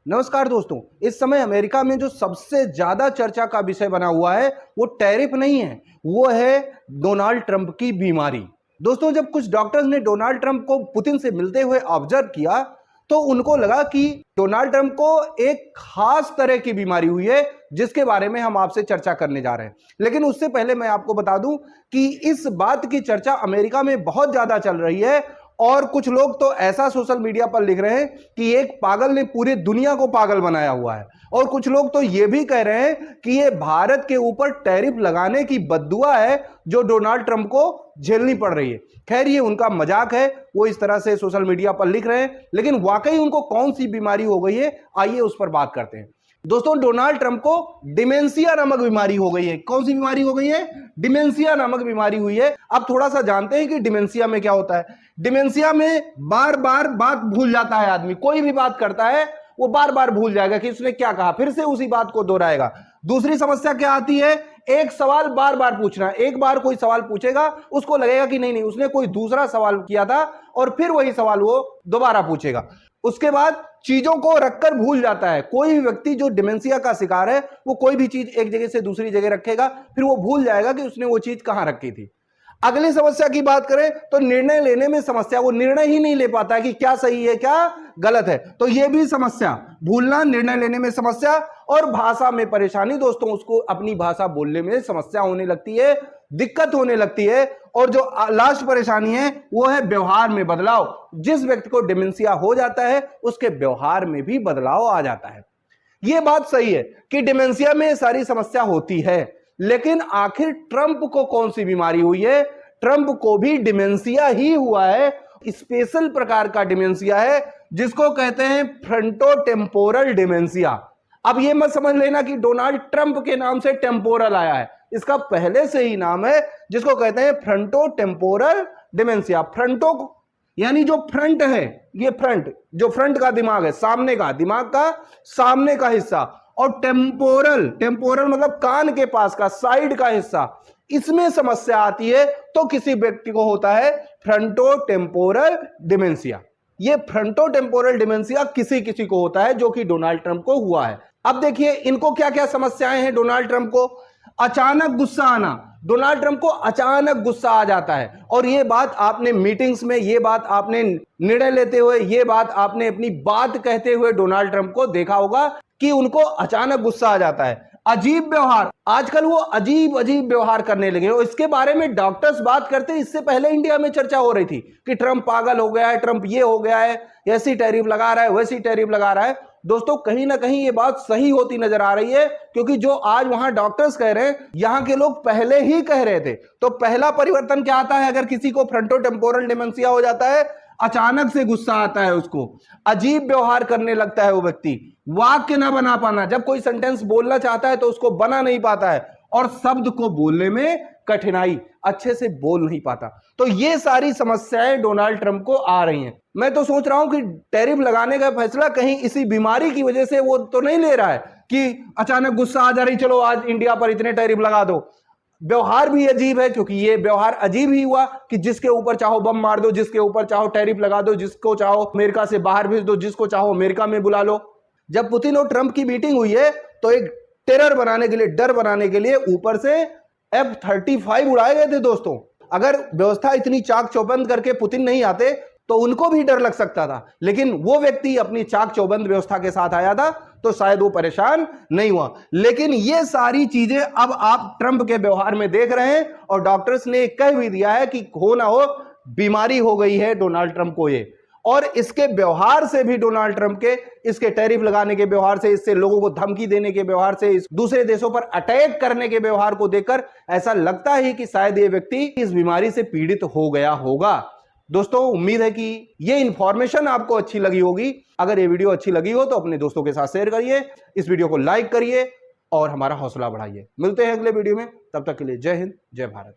नमस्कार दोस्तों, इस समय अमेरिका में जो सबसे ज्यादा चर्चा का विषय बना हुआ है वो टैरिफ नहीं है, वो है डोनाल्ड ट्रंप की बीमारी। दोस्तों, जब कुछ डॉक्टर्स ने डोनाल्ड ट्रंप को पुतिन से मिलते हुए ऑब्जर्व किया तो उनको लगा कि डोनाल्ड ट्रंप को एक खास तरह की बीमारी हुई है जिसके बारे में हम आपसे चर्चा करने जा रहे हैं। लेकिन उससे पहले मैं आपको बता दूं कि इस बात की चर्चा अमेरिका में बहुत ज्यादा चल रही है और कुछ लोग तो ऐसा सोशल मीडिया पर लिख रहे हैं कि एक पागल ने पूरी दुनिया को पागल बनाया हुआ है, और कुछ लोग तो यह भी कह रहे हैं कि यह भारत के ऊपर टैरिफ लगाने की बद्दुआ है जो डोनाल्ड ट्रंप को झेलनी पड़ रही है। खैर, ये उनका मजाक है, वो इस तरह से सोशल मीडिया पर लिख रहे हैं, लेकिन वाकई उनको कौन सी बीमारी हो गई है, आइए उस पर बात करते हैं। दोस्तों, डोनाल्ड ट्रंप को डिमेंशिया नामक बीमारी हो गई है। कौन सी बीमारी हो गई है? डिमेंशिया नामक बीमारी हुई है। अब थोड़ा सा जानते हैं कि डिमेंशिया में क्या होता है। डिमेंशिया में बार बार बात भूल जाता है आदमी, कोई भी बात करता है वो बार बार भूल जाएगा कि उसने क्या कहा, फिर से उसी बात को दोहराएगा। दूसरी समस्या क्या आती है? एक सवाल बार बार पूछना। एक बार कोई सवाल पूछेगा, उसको लगेगा कि नहीं उसने कोई दूसरा सवाल किया था और फिर वही सवाल वो दोबारा पूछेगा। उसके बाद चीजों को रखकर भूल जाता है। कोई भी व्यक्ति जो डिमेंशिया का शिकार है वो कोई भी चीज एक जगह से दूसरी जगह रखेगा, फिर वो भूल जाएगा कि उसने वो चीज कहां रखी थी। अगली समस्या की बात करें तो निर्णय लेने में समस्या, वो निर्णय ही नहीं ले पाता है कि क्या सही है क्या गलत है, तो ये भी समस्या, भूलना, निर्णय लेने में समस्या। और भाषा में परेशानी। दोस्तों, उसको अपनी भाषा बोलने में समस्या होने लगती है, दिक्कत होने लगती है। और जो लास्ट परेशानी है वो है व्यवहार में बदलाव। जिस व्यक्ति को डिमेंशिया हो जाता है उसके व्यवहार में भी बदलाव आ जाता है। यह बात सही है कि डिमेंशिया में सारी समस्या होती है, लेकिन आखिर ट्रंप को कौन सी बीमारी हुई है? ट्रंप को भी डिमेंशिया ही हुआ है। स्पेशल प्रकार का डिमेंशिया है जिसको कहते हैं फ्रंटोटेम्पोरल डिमेंशिया। अब यह मत समझ लेना कि डोनाल्ड ट्रंप के नाम से टेम्पोरल आया है, इसका पहले से ही नाम है जिसको कहते हैं फ्रंटोटेम्पोरल डिमेंशिया। फ्रंटो यानी जो फ्रंट है, ये फ्रंट, जो फ्रंट का दिमाग है, सामने का दिमाग का सामने का हिस्सा, और टेम्पोरल, टेम्पोरल मतलब कान के पास का साइड का हिस्सा, इसमें समस्या आती है तो किसी व्यक्ति को होता है फ्रंटोटेम्पोरल डिमेंशिया। ये फ्रंटोटेम्पोरल डिमेंशिया किसी किसी को होता है जो कि डोनाल्ड ट्रंप को हुआ है। अब देखिए इनको क्या क्या समस्याएं हैं डोनाल्ड ट्रंप को। अचानक गुस्सा आना, डोनाल्ड ट्रंप को अचानक गुस्सा आ जाता है, और ये बात आपने मीटिंग्स में, ये बात आपने निर्णय लेते हुए, ये बात आपने अपनी बात कहते हुए डोनाल्ड ट्रंप को देखा होगा कि उनको अचानक गुस्सा आ जाता है। अजीब व्यवहार, आजकल वो अजीब अजीब व्यवहार करने लगे, और इसके बारे में डॉक्टर्स बात करते, इससे पहले इंडिया में चर्चा हो रही थी कि ट्रंप पागल हो गया है, ट्रंप ये हो गया है, ऐसी टैरिफ लगा रहा है, वैसी टैरिफ लगा रहा है। दोस्तों, कहीं ना कहीं ये बात सही होती नजर आ रही है, क्योंकि जो आज वहां डॉक्टर्स कह रहे हैं यहां के लोग पहले ही कह रहे थे। तो पहला परिवर्तन क्या आता है? अगर किसी को फ्रंटोटेम्पोरल डिमेंशिया हो जाता है, अचानक से गुस्सा आता है, उसको अजीब व्यवहार करने लगता है, वो व्यक्ति वाक्य ना बना पाना, जब कोई सेंटेंस बोलना चाहता है तो उसको बना नहीं पाता है, और शब्द को बोलने में कठिनाई, अच्छे से बोल नहीं पाता। तो ये सारी समस्याएं डोनाल्ड ट्रंप को आ रही हैं। मैं तो सोच रहा हूं कि टैरिफ लगाने का फैसला कहीं इसी बीमारी की वजह से वो तो नहीं ले रहा है कि अचानक गुस्सा आ जा रही, चलो आज इंडिया पर इतने टैरिफ लगा दो। व्यवहार भी अजीब है, क्योंकि ये व्यवहार अजीब ही हुआ कि जिसके ऊपर चाहो बम मार दो, जिसके ऊपर चाहो टैरिफ लगा दो, जिसको चाहो अमेरिका से बाहर भेज दो, जिसको चाहो अमेरिका में बुला लो। जब पुतिन और ट्रंप की मीटिंग हुई है तो एक टेरर बनाने के लिए, डर बनाने के लिए ऊपर से F-35 उड़ाए गए थे। दोस्तों, अगर व्यवस्था इतनी चाक चौबंद करके पुतिन नहीं आते तो उनको भी डर लग सकता था, लेकिन वो व्यक्ति अपनी चाक चौबंद व्यवस्था के साथ आया था तो शायद वो परेशान नहीं हुआ। लेकिन ये सारी चीजें अब आप ट्रंप के व्यवहार में देख रहे हैं, और डॉक्टर्स ने कह भी दिया है कि हो ना हो बीमारी हो गई है डोनाल्ड ट्रंप को ये। और इसके व्यवहार से भी, डोनाल्ड ट्रंप के इसके टैरिफ लगाने के व्यवहार से, इससे लोगों को धमकी देने के व्यवहार से, इस दूसरे देशों पर अटैक करने के व्यवहार को देखकर ऐसा लगता है कि शायद ये व्यक्ति इस बीमारी से पीड़ित हो गया होगा। दोस्तों, उम्मीद है कि ये इंफॉर्मेशन आपको अच्छी लगी होगी। अगर ये वीडियो अच्छी लगी हो तो अपने दोस्तों के साथ शेयर करिए, इस वीडियो को लाइक करिए और हमारा हौसला बढ़ाइए। मिलते हैं अगले वीडियो में, तब तक के लिए जय हिंद, जय भारत।